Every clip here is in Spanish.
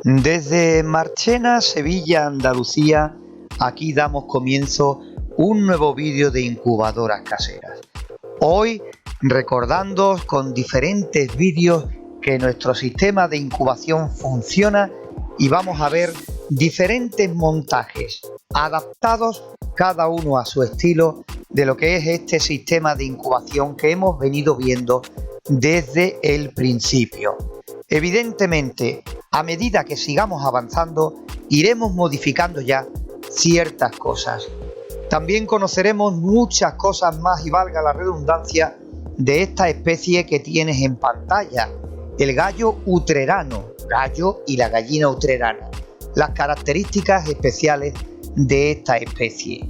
Desde Marchena, Sevilla, Andalucía, aquí damos comienzo un nuevo vídeo de incubadoras caseras. Hoy recordándoos con diferentes vídeos que nuestro sistema de incubación funciona y vamos a ver diferentes montajes adaptados cada uno a su estilo de lo que es este sistema de incubación que hemos venido viendo desde el principio. Evidentemente, a medida que sigamos avanzando, iremos modificando ya ciertas cosas. También conoceremos muchas cosas más y valga la redundancia de esta especie que tienes en pantalla, el gallo utrerano, gallo y la gallina utrerana, las características especiales de esta especie.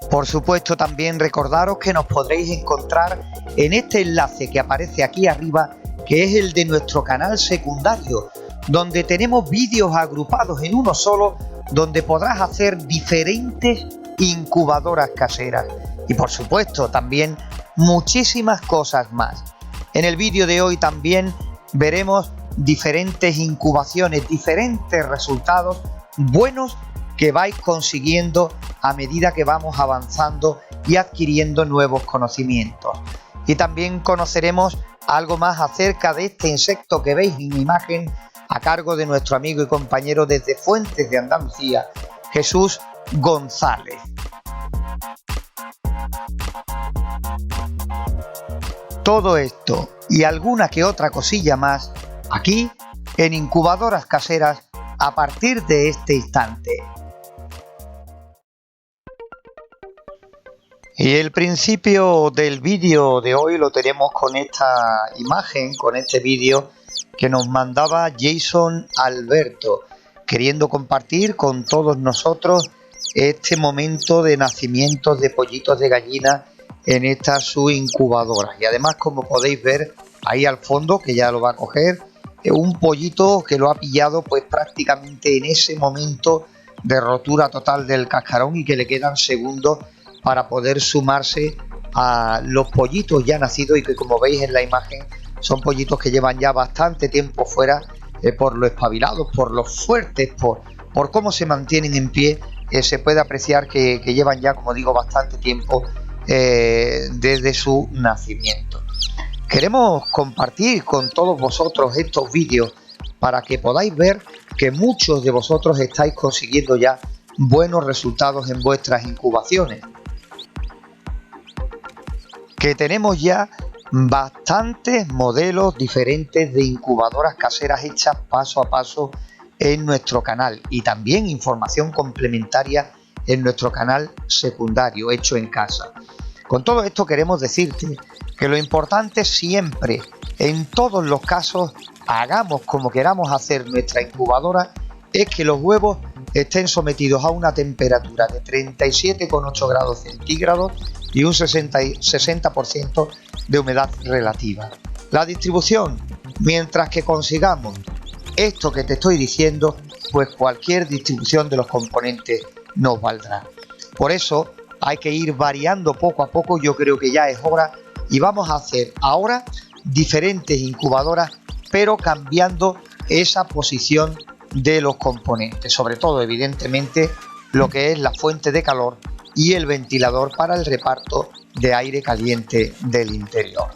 Por supuesto, también recordaros que nos podréis encontrar en este enlace que aparece aquí arriba, que es el de nuestro canal secundario, donde tenemos vídeos agrupados en uno solo, donde podrás hacer diferentes incubadoras caseras y por supuesto también muchísimas cosas más. En el vídeo de hoy también veremos diferentes incubaciones, diferentes resultados buenos que vais consiguiendo a medida que vamos avanzando y adquiriendo nuevos conocimientos. Y también conoceremos algo más acerca de este insecto que veis en imagen a cargo de nuestro amigo y compañero desde Fuentes de Andalucía, Jesús González. Todo esto y alguna que otra cosilla más aquí en Incubadoras Caseras a partir de este instante. Y el principio del vídeo de hoy lo tenemos con esta imagen, con este vídeo que nos mandaba Jason Alberto, queriendo compartir con todos nosotros este momento de nacimiento de pollitos de gallina en esta su incubadora. Y además, como podéis ver ahí al fondo, que ya lo va a coger, un pollito que lo ha pillado pues prácticamente en ese momento de rotura total del cascarón y que le quedan segundos para poder sumarse a los pollitos ya nacidos y que, como veis en la imagen, son pollitos que llevan ya bastante tiempo fuera por lo espabilados, por lo fuertes, por cómo se mantienen en pie. Se puede apreciar que llevan ya, como digo, bastante tiempo desde su nacimiento. Queremos compartir con todos vosotros estos vídeos para que podáis ver que muchos de vosotros estáis consiguiendo ya buenos resultados en vuestras incubaciones, que tenemos ya bastantes modelos diferentes de incubadoras caseras hechas paso a paso en nuestro canal y también información complementaria en nuestro canal secundario hecho en casa. Con todo esto queremos decirte que lo importante siempre, en todos los casos, hagamos como queramos hacer nuestra incubadora, es que los huevos estén sometidos a una temperatura de 37,8 grados centígrados y un 60% de humedad relativa. La distribución, mientras que consigamos esto que te estoy diciendo, pues cualquier distribución de los componentes nos valdrá. Por eso hay que ir variando poco a poco. Yo creo que ya es hora y vamos a hacer ahora diferentes incubadoras, pero cambiando esa posición de los componentes, sobre todo evidentemente lo que es la fuente de calor y el ventilador para el reparto de aire caliente del interior.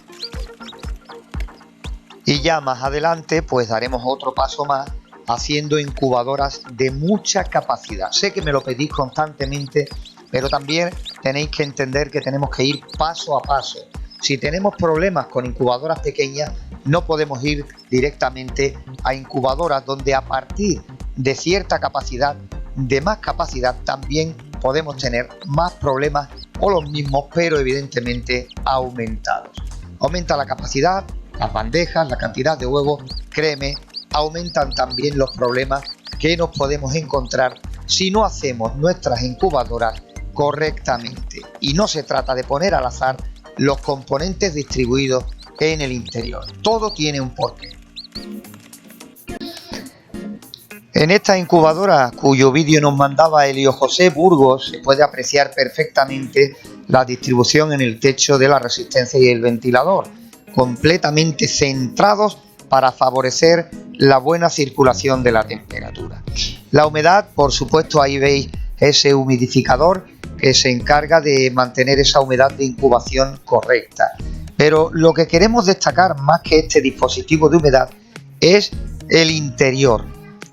Y ya más adelante pues daremos otro paso más haciendo incubadoras de mucha capacidad. Sé que me lo pedís constantemente, pero también tenéis que entender que tenemos que ir paso a paso. Si tenemos problemas con incubadoras pequeñas, no podemos ir directamente a incubadoras donde a partir de cierta capacidad, de más capacidad, también podemos tener más problemas o los mismos, pero evidentemente aumentados. Aumenta la capacidad, las bandejas, la cantidad de huevos, créeme, aumentan también los problemas que nos podemos encontrar si no hacemos nuestras incubadoras correctamente. Y no se trata de poner al azar los componentes distribuidos en el interior. Todo tiene un porqué. En esta incubadora, cuyo vídeo nos mandaba Elio José Burgos, se puede apreciar perfectamente la distribución en el techo de la resistencia y el ventilador, completamente centrados para favorecer la buena circulación de la temperatura. La humedad, por supuesto, ahí veis ese humidificador que se encarga de mantener esa humedad de incubación correcta. Pero lo que queremos destacar más que este dispositivo de humedad es el interior.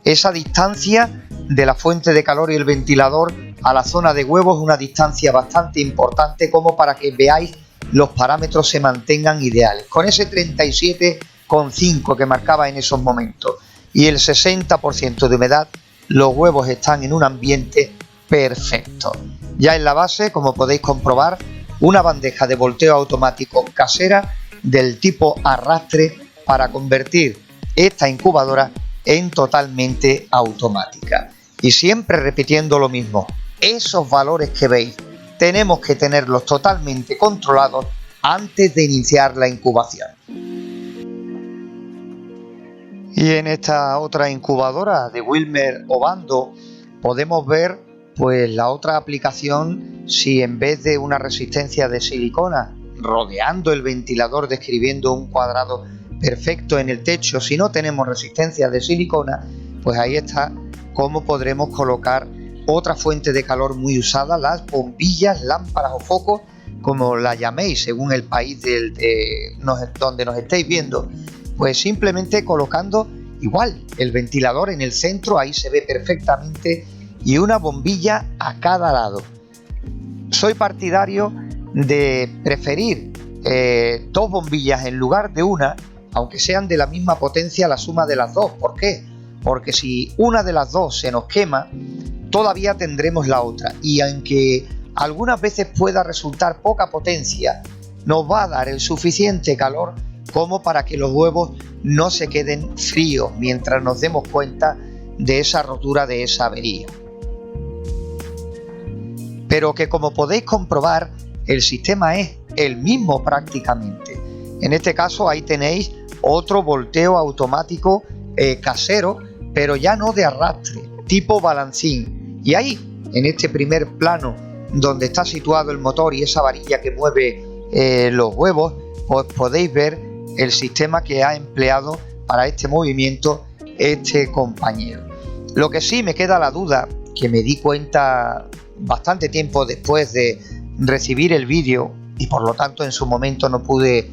Esa distancia de la fuente de calor y el ventilador a la zona de huevos es una distancia bastante importante como para que veáis los parámetros se mantengan ideales. Con ese 37,5 que marcaba en esos momentos y el 60% de humedad, los huevos están en un ambiente perfecto. Ya en la base, como podéis comprobar, una bandeja de volteo automático casera del tipo arrastre para convertir esta incubadora en totalmente automática. Y siempre repitiendo lo mismo, esos valores que veis tenemos que tenerlos totalmente controlados antes de iniciar la incubación. Y en esta otra incubadora de Wilmer Obando podemos ver pues la otra aplicación. Si en vez de una resistencia de silicona rodeando el ventilador describiendo un cuadrado perfecto en el techo, si no tenemos resistencia de silicona, pues ahí está cómo podremos colocar otra fuente de calor muy usada, las bombillas, lámparas o focos, como la llaméis según el país donde nos estéis viendo, pues simplemente colocando igual el ventilador en el centro, ahí se ve perfectamente, y una bombilla a cada lado. Soy partidario de preferir dos bombillas en lugar de una, aunque sean de la misma potencia la suma de las dos. ¿Por qué? Porque si una de las dos se nos quema, todavía tendremos la otra, y aunque algunas veces pueda resultar poca potencia, nos va a dar el suficiente calor como para que los huevos no se queden fríos mientras nos demos cuenta de esa rotura, de esa avería. Pero que, como podéis comprobar, el sistema es el mismo prácticamente. En este caso ahí tenéis otro volteo automático casero, pero ya no de arrastre, tipo balancín. Y ahí, en este primer plano donde está situado el motor y esa varilla que mueve los huevos, pues podéis ver el sistema que ha empleado para este movimiento este compañero. Lo que sí me queda la duda, que me di cuenta bastante tiempo después de recibir el vídeo y por lo tanto en su momento no pude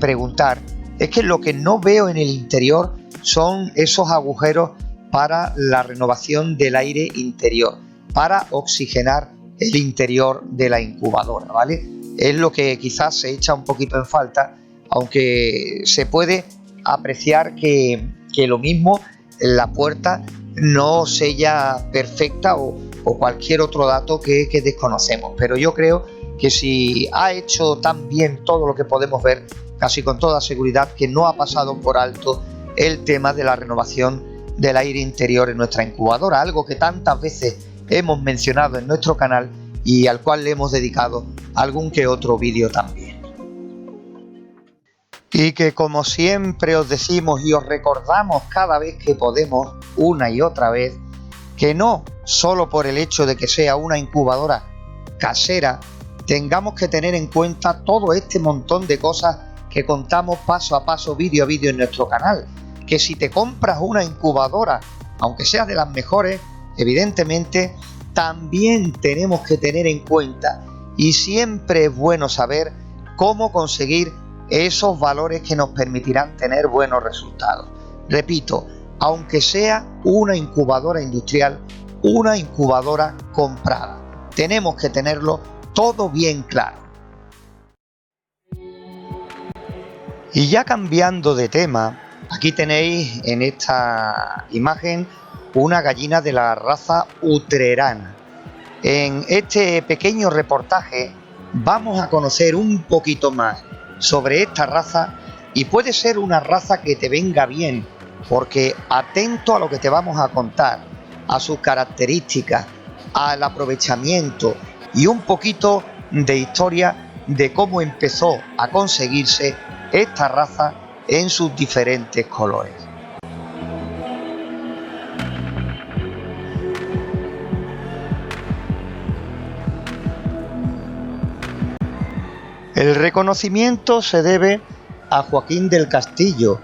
preguntar, es que lo que no veo en el interior son esos agujeros para la renovación del aire interior, para oxigenar el interior de la incubadora, ¿vale? Es lo que quizás se echa un poquito en falta, aunque se puede apreciar que lo mismo la puerta no sella perfecta o cualquier otro dato que desconocemos, pero yo creo que si ha hecho tan bien todo lo que podemos ver, casi con toda seguridad que no ha pasado por alto el tema de la renovación del aire interior en nuestra incubadora, algo que tantas veces hemos mencionado en nuestro canal y al cual le hemos dedicado algún que otro vídeo también. Y que, como siempre os decimos y os recordamos cada vez que podemos, una y otra vez, que no solo por el hecho de que sea una incubadora casera tengamos que tener en cuenta todo este montón de cosas que contamos paso a paso, vídeo a vídeo en nuestro canal. Que si te compras una incubadora, aunque sea de las mejores, evidentemente también tenemos que tener en cuenta, y siempre es bueno saber cómo conseguir esos valores que nos permitirán tener buenos resultados. Repito, aunque sea una incubadora industrial, una incubadora comprada, tenemos que tenerlo todo bien claro. Y ya cambiando de tema, aquí tenéis en esta imagen una gallina de la raza utrerana. En este pequeño reportaje vamos a conocer un poquito más sobre esta raza, y puede ser una raza que te venga bien, porque atento a lo que te vamos a contar, a sus características, al aprovechamiento y un poquito de historia, de cómo empezó a conseguirse esta raza en sus diferentes colores. El reconocimiento se debe a Joaquín del Castillo,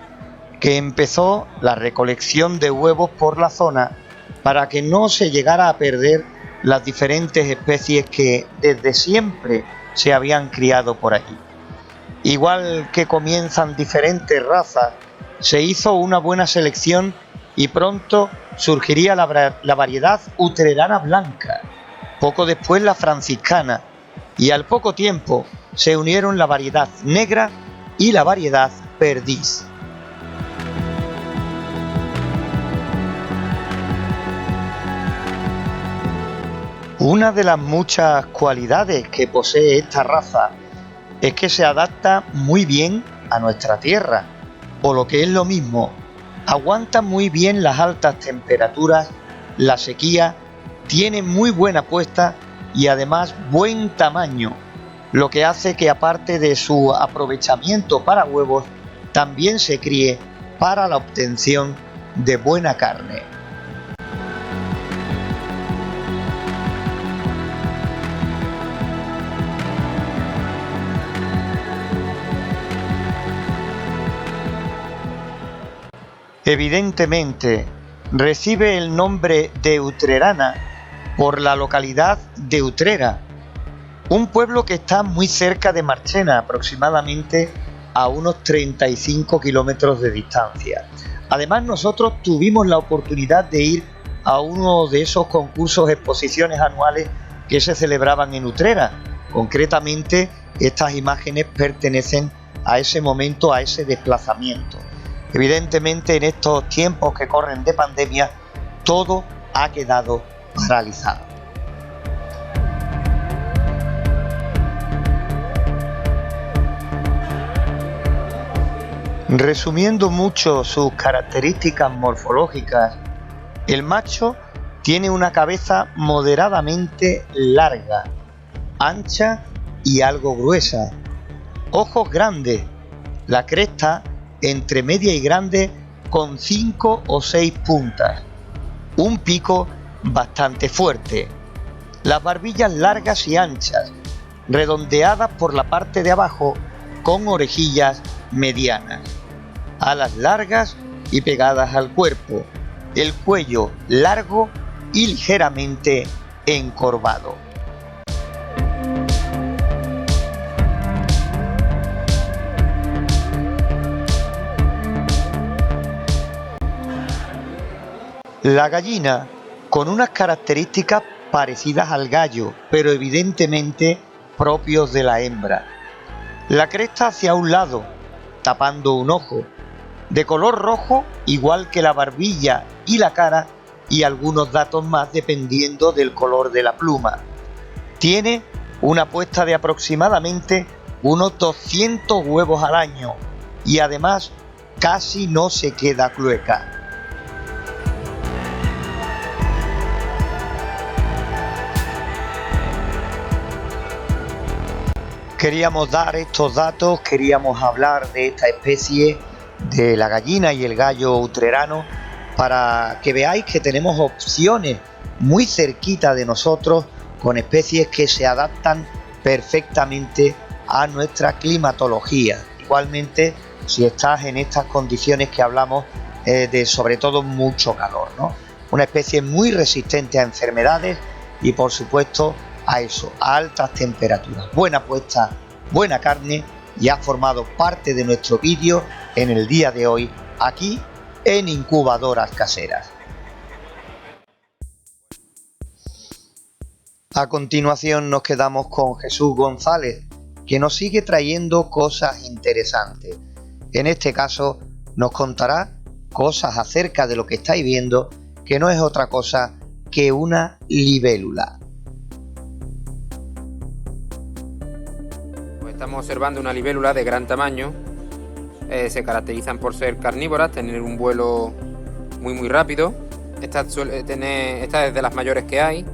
que empezó la recolección de huevos por la zona para que no se llegara a perder las diferentes especies que desde siempre se habían criado por allí. Igual que comienzan diferentes razas, se hizo una buena selección y pronto surgiría la variedad utrerana blanca, poco después la franciscana, y al poco tiempo se unieron la variedad negra y la variedad perdiz. Una de las muchas cualidades que posee esta raza es que se adapta muy bien a nuestra tierra, o lo que es lo mismo, aguanta muy bien las altas temperaturas, la sequía, tiene muy buena puesta y además buen tamaño, lo que hace que aparte de su aprovechamiento para huevos, también se críe para la obtención de buena carne. Evidentemente, recibe el nombre de utrerana por la localidad de Utrera, un pueblo que está muy cerca de Marchena, aproximadamente a unos 35 kilómetros de distancia. Además, nosotros tuvimos la oportunidad de ir a uno de esos concursos, exposiciones anuales que se celebraban en Utrera. Concretamente, estas imágenes pertenecen a ese momento, a ese desplazamiento. Evidentemente, en estos tiempos que corren de pandemia, todo ha quedado paralizado. Resumiendo mucho sus características morfológicas, el macho tiene una cabeza moderadamente larga, ancha y algo gruesa, ojos grandes, la cresta entre media y grande con 5 o 6 puntas, un pico bastante fuerte, las barbillas largas y anchas, redondeadas por la parte de abajo con orejillas medianas, alas largas y pegadas al cuerpo, el cuello largo y ligeramente encorvado. La gallina, con unas características parecidas al gallo, pero evidentemente propios de la hembra. La cresta hacia un lado, tapando un ojo, de color rojo, igual que la barbilla y la cara, y algunos datos más dependiendo del color de la pluma. Tiene una puesta de aproximadamente unos 200 huevos al año y además casi no se queda clueca. Queríamos dar estos datos, queríamos hablar de esta especie de la gallina y el gallo utrerano para que veáis que tenemos opciones muy cerquita de nosotros con especies que se adaptan perfectamente a nuestra climatología. Igualmente, si estás en estas condiciones que hablamos de sobre todo mucho calor, ¿no? Una especie muy resistente a enfermedades y por supuesto a eso, a altas temperaturas. Buena puesta, buena carne y ha formado parte de nuestro vídeo en el día de hoy aquí en Incubadoras Caseras. A continuación nos quedamos con Jesús González, que nos sigue trayendo cosas interesantes. En este caso nos contará cosas acerca de lo que estáis viendo, que no es otra cosa que una libélula. Estamos observando una libélula de gran tamaño. Se caracterizan por ser carnívoras, tener un vuelo muy rápido. Esta es de las mayores que hay,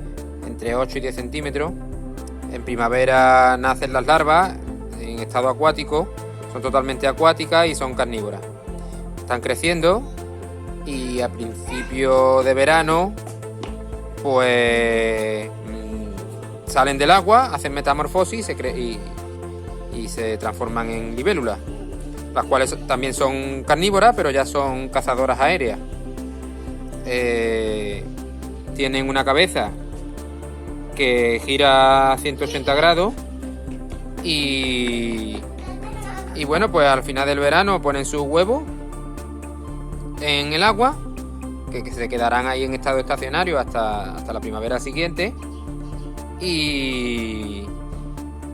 entre 8 y 10 centímetros. En primavera nacen las larvas en estado acuático, son totalmente acuáticas y son carnívoras. Están creciendo y a principio de verano pues salen del agua, hacen metamorfosis y se transforman en libélulas, las cuales también son carnívoras, pero ya son cazadoras aéreas. Tienen una cabeza que gira a 180 grados y bueno, pues al final del verano ponen sus huevos en el agua, que se quedarán ahí en estado estacionario hasta la primavera siguiente. Y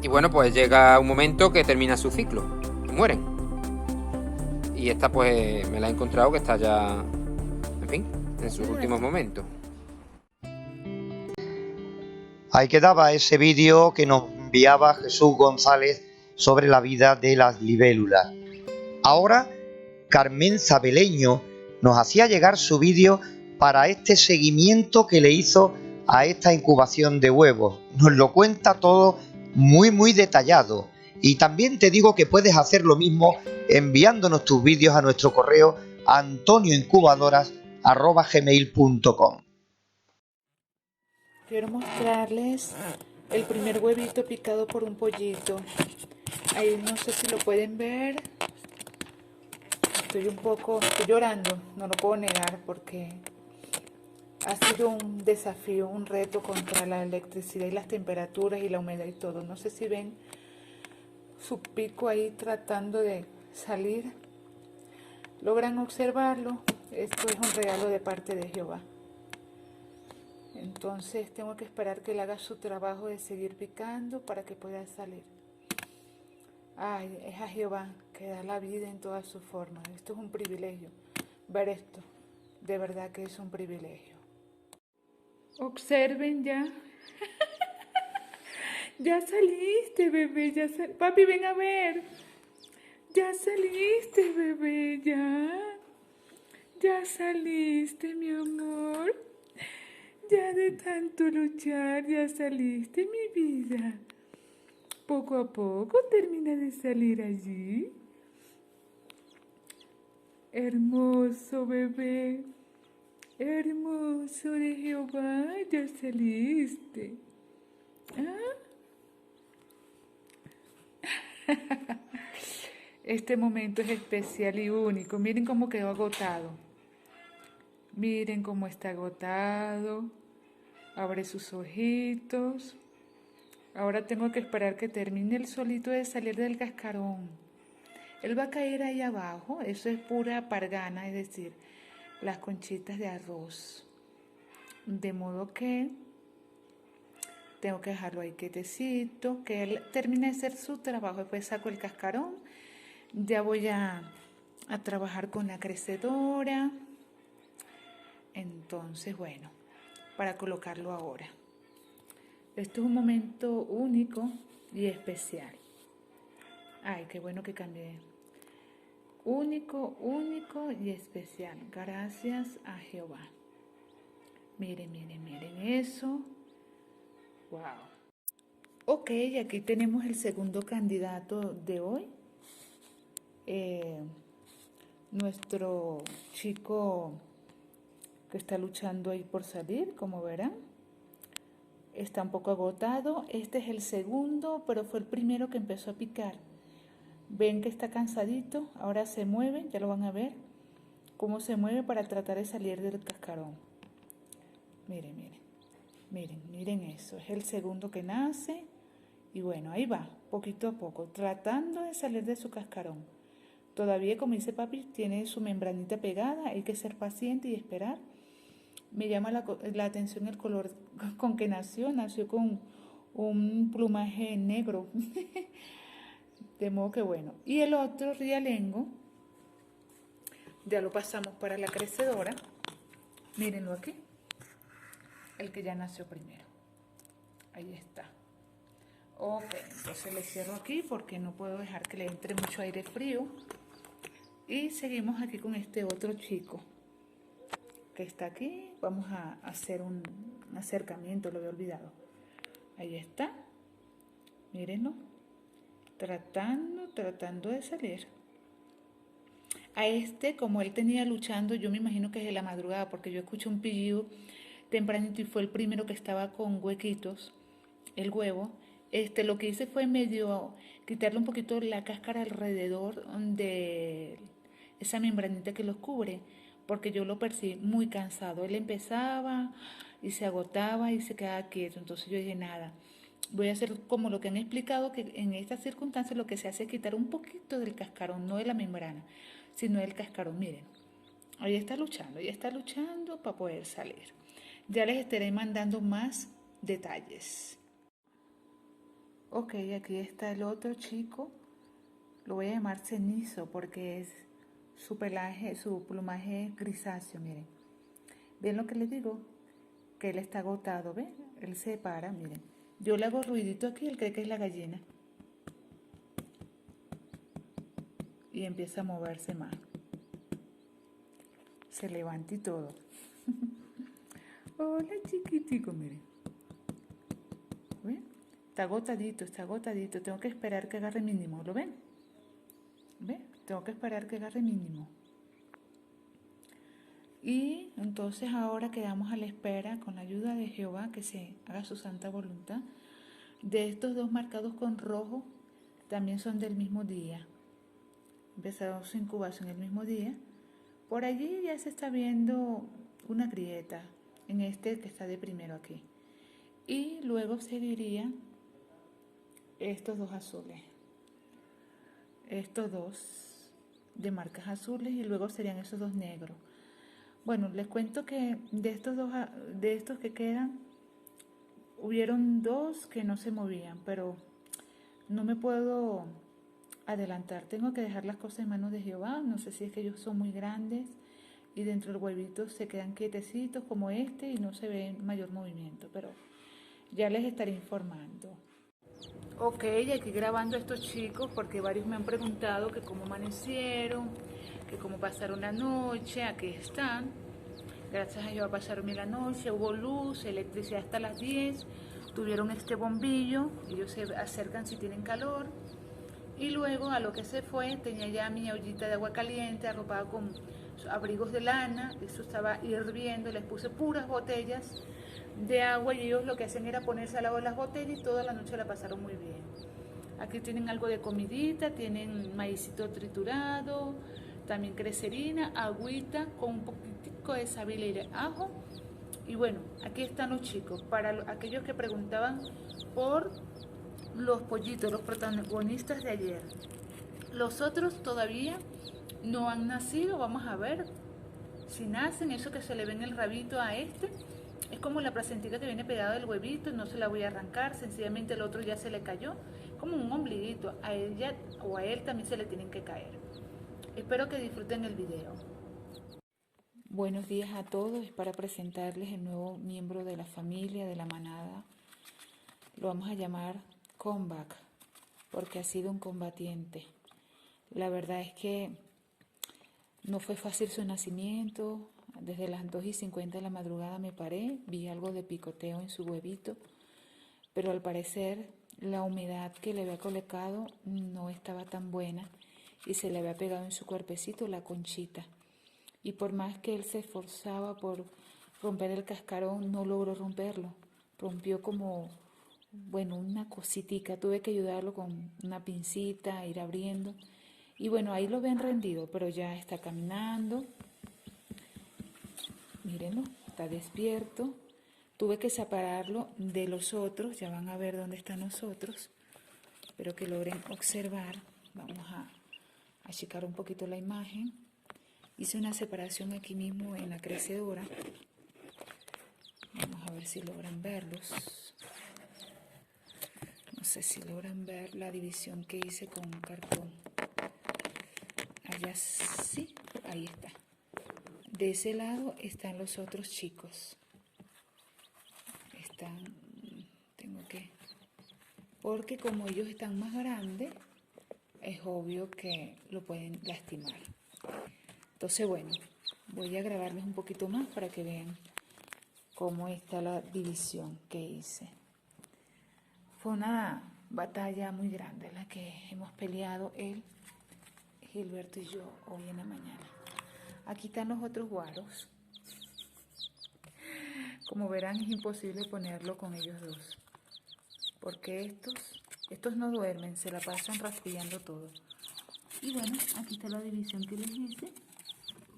bueno, pues llega un momento que termina su ciclo y mueren. Y esta pues me la he encontrado que está ya, en fin, en sus últimos momentos. Ahí quedaba ese vídeo que nos enviaba Jesús González sobre la vida de las libélulas. Ahora, Carmen Zabeleño nos hacía llegar su vídeo para este seguimiento que le hizo a esta incubación de huevos. Nos lo cuenta todo muy detallado. Y también te digo que puedes hacer lo mismo enviándonos tus vídeos a nuestro correo antonioincubadoras@gmail.com. Quiero mostrarles el primer huevito picado por un pollito. Ahí no sé si lo pueden ver. Estoy llorando, no lo puedo negar porque ha sido un desafío, un reto contra la electricidad y las temperaturas y la humedad y todo. No sé si ven su pico ahí tratando de salir. ¿Logran observarlo? Esto es un regalo de parte de Jehová. Entonces tengo que esperar que él haga su trabajo de seguir picando para que pueda salir. Ay, es a Jehová que da la vida en todas sus formas. Esto es un privilegio. Ver esto, de verdad que es un privilegio. Observen ya. Ya saliste, bebé. Papi, ven a ver. Ya saliste, bebé, ya. Ya saliste, mi amor. Ya de tanto luchar, ya saliste, mi vida. Poco a poco termina de salir allí. Hermoso, bebé. Hermoso de Jehová, ya saliste. ¿Ah? Este momento es especial y único. Miren cómo quedó agotado. Miren cómo está agotado. Abre sus ojitos. Ahora tengo que esperar que termine el solito de salir del cascarón. Él va a caer ahí abajo. Eso es pura pargana, es decir, las conchitas de arroz. De modo que tengo que dejarlo ahí quietecito, que él termine de hacer su trabajo. Después saco el cascarón. Ya voy a trabajar con la crecedora. Entonces, bueno, para colocarlo ahora. Esto es un momento único y especial. Ay, qué bueno que cambié. Único y especial. Gracias a Jehová. Miren eso. Wow. Ok, aquí tenemos el segundo candidato de hoy. Nuestro chico que está luchando ahí por salir, como verán. Está un poco agotado. Este es el segundo, pero fue el primero que empezó a picar. Ven que está cansadito. Ahora se mueve, ya lo van a ver. Cómo se mueve para tratar de salir del cascarón. Miren eso. Es el segundo que nace. Y bueno, ahí va, poquito a poco, tratando de salir de su cascarón. Todavía, como dice papi, tiene su membranita pegada. Hay que ser paciente y esperar. Me llama la atención el color con que nació. Nació con un plumaje negro. De modo que bueno. Y el otro rialengo, ya lo pasamos para la crecedora. Mírenlo aquí. El que ya nació primero. Ahí está. Ok, entonces le cierro aquí porque no puedo dejar que le entre mucho aire frío. Y seguimos aquí con este otro chico que está aquí. Vamos a hacer un acercamiento, lo había olvidado. Ahí está. mírenlo, tratando de salir. A este, como él tenía luchando, yo me imagino que es de la madrugada, porque yo escuché un pillido tempranito y fue el primero que estaba con huequitos, el huevo. Lo que hice fue medio quitarle un poquito la cáscara alrededor de esa membranita que los cubre, porque yo lo percibí muy cansado. Él empezaba y se agotaba y se quedaba quieto. Entonces yo dije, nada, voy a hacer como lo que han explicado, que en estas circunstancias lo que se hace es quitar un poquito del cascarón, no de la membrana, sino del cascarón. Miren, ahí está luchando para poder salir. Ya les estaré mandando más detalles. Ok, aquí está el otro chico. Lo voy a llamar cenizo porque es su pelaje, su plumaje grisáceo, miren. ¿Ven lo que les digo? Que él está agotado, ¿ven? Él se para, miren. Yo le hago ruidito aquí, él cree que es la gallina. Y empieza a moverse más. Se levanta y todo. Hola, chiquitico, miren. ¿Ven? Está agotadito. Tengo que esperar que agarre mínimo, ¿lo ven? ¿Ven? Tengo que esperar que agarre mínimo. Y entonces ahora quedamos a la espera, con la ayuda de Jehová, que se haga su santa voluntad. De estos dos marcados con rojo, también son del mismo día. Empezaron su incubación el mismo día. Por allí ya se está viendo una grieta, en este que está de primero aquí. Y luego seguirían estos dos azules. Estos dos de marcas azules y luego serían esos dos negros. Bueno, les cuento que de estos que quedan, hubieron dos que no se movían, pero no me puedo adelantar. Tengo que dejar las cosas en manos de Jehová. No sé si es que ellos son muy grandes y dentro del huevito se quedan quietecitos como este y no se ve mayor movimiento, pero ya les estaré informando. Ok, aquí grabando a estos chicos porque varios me han preguntado que cómo amanecieron, que cómo pasaron la noche. Aquí están. Gracias a Dios pasaron bien la noche, hubo luz, electricidad hasta las 10, tuvieron este bombillo, ellos se acercan si tienen calor. Y luego a lo que se fue, tenía ya mi ollita de agua caliente arropada con abrigos de lana, eso estaba hirviendo, les puse puras botellas de agua y ellos lo que hacían era ponerse al lado de las botellas y toda la noche la pasaron muy bien. Aquí tienen algo de comidita, tienen maicito triturado, también crecerina, agüita con un poquitico de sábila y de ajo. Y bueno, aquí están los chicos, para aquellos que preguntaban por los pollitos, los protagonistas de ayer. Los otros todavía no han nacido, vamos a ver si nacen. Eso que se le ve en el rabito a este es como la placentica que viene pegada del huevito, no se la voy a arrancar, sencillamente el otro ya se le cayó, como un ombliguito, a ella o a él también se le tienen que caer. Espero que disfruten el video. Buenos días a todos, es para presentarles el nuevo miembro de la familia, de la manada. Lo vamos a llamar Comeback, porque ha sido un combatiente. La verdad es que no fue fácil su nacimiento. Desde las 2:50 de la madrugada me paré, vi algo de picoteo en su huevito, pero al parecer la humedad que le había colocado no estaba tan buena y se le había pegado en su cuerpecito la conchita. Y por más que él se esforzaba por romper el cascarón, no logró romperlo. Rompió como, bueno, una cositica. Tuve que ayudarlo con una pincita, ir abriendo. Y bueno, ahí lo ven rendido, pero ya está caminando. Mírenlo, está despierto. Tuve que separarlo de los otros. Ya van a ver dónde están los otros. Espero que logren observar. Vamos a achicar un poquito la imagen. Hice una separación aquí mismo en la crecedora. Vamos a ver si logran verlos. No sé si logran ver la división que hice con cartón. Allá sí, ahí está. De ese lado están los otros chicos. Tengo que... Porque como ellos están más grandes, es obvio que lo pueden lastimar. Entonces, bueno, voy a grabarles un poquito más para que vean cómo está la división que hice. Fue una batalla muy grande la que hemos peleado él, Gilberto y yo hoy en la mañana. Aquí están los otros guaros. Como verán, es imposible ponerlo con ellos dos, porque estos no duermen, se la pasan rastrillando todo. Y bueno, aquí está la división que les hice,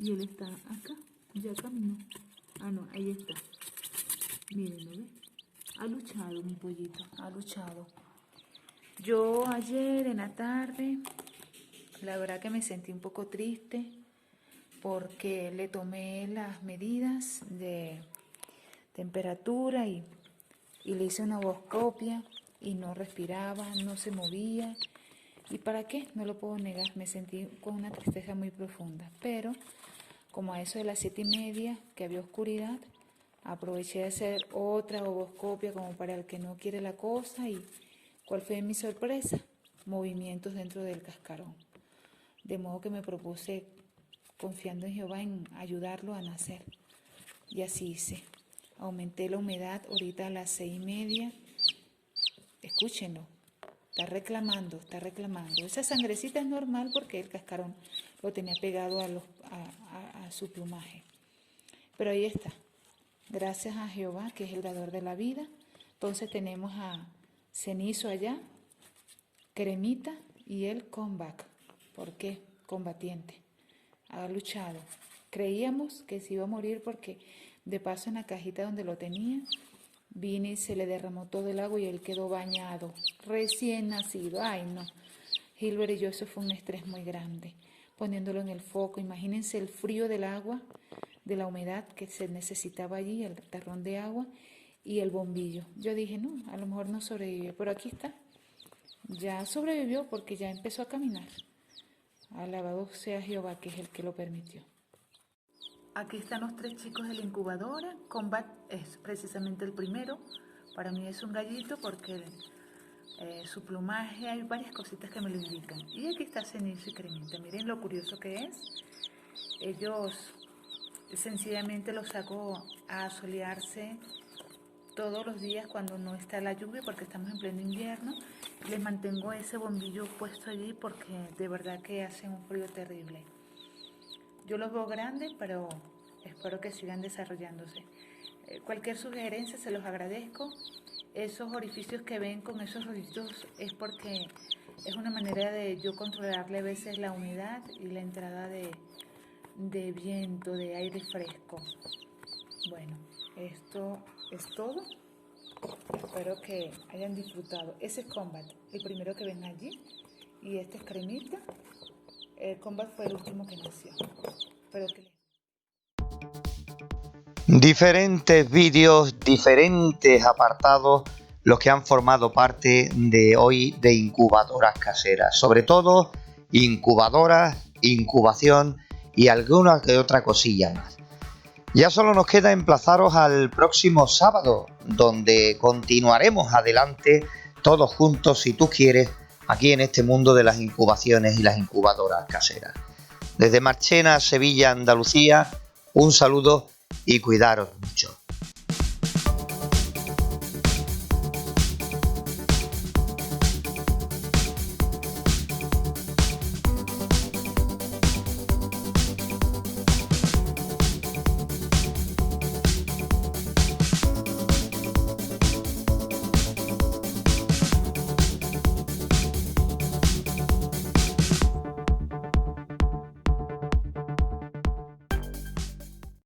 y él está acá, ya caminó. Ah, no, ahí está. Miren, ¿no ven? Ha luchado mi pollito, ha luchado. Yo ayer en la tarde, la verdad que me sentí un poco triste, porque le tomé las medidas de temperatura y le hice una otoscopia y no respiraba, no se movía. ¿Y para qué? No lo puedo negar, me sentí con una tristeza muy profunda. Pero como a eso de las 7:30, que había oscuridad, aproveché de hacer otra otoscopia como para el que no quiere la cosa. ¿Y cuál fue mi sorpresa? Movimientos dentro del cascarón. De modo que me propuse, confiando en Jehová, en ayudarlo a nacer. Y así hice. Aumenté la humedad ahorita a las 6:30. Escúchenlo. Está reclamando, está reclamando. Esa sangrecita es normal porque el cascarón lo tenía pegado a su plumaje. Pero ahí está. Gracias a Jehová, que es el dador de la vida. Entonces tenemos a Cenizo allá, Cremita y el Comeback. ¿Por qué? Combatiente. Ha luchado. Creíamos que se iba a morir porque de paso en la cajita donde lo tenía, vine y se le derramó todo el agua y él quedó bañado, recién nacido. Ay, no. Gilbert y yo, eso fue un estrés muy grande, poniéndolo en el foco. Imagínense el frío del agua, de la humedad que se necesitaba allí, el tarrón de agua y el bombillo. Yo dije, no, a lo mejor no sobrevive, pero aquí está. Ya sobrevivió porque ya empezó a caminar. Alabado sea Jehová, que es el que lo permitió. Aquí están los 3 chicos de la incubadora. Combat es precisamente el primero. Para mí es un gallito porque su plumaje, hay varias cositas que me lo indican. Y aquí está Cenizo y Cremita. Miren lo curioso que es. Ellos sencillamente los saco a solearse todos los días cuando no está la lluvia, porque estamos en pleno invierno. Les mantengo ese bombillo puesto allí porque de verdad que hace un frío terrible. Yo los veo grandes, pero espero que sigan desarrollándose. Cualquier sugerencia se los agradezco. Esos orificios que ven con esos rollitos es porque es una manera de yo controlarle a veces la humedad y la entrada de viento, de aire fresco. Bueno, esto es todo. Espero que hayan disfrutado. Ese es Combat, el primero que ven allí. Y este es Cremita. El Combat fue el último que nació. Espero que Diferentes vídeos, diferentes apartados, los que han formado parte de hoy de incubadoras caseras. Sobre todo, incubadoras, incubación y alguna que otra cosilla más. Ya solo nos queda emplazaros al próximo sábado, donde continuaremos adelante todos juntos, si tú quieres, aquí en este mundo de las incubaciones y las incubadoras caseras. Desde Marchena, Sevilla, Andalucía, un saludo y cuidaros mucho.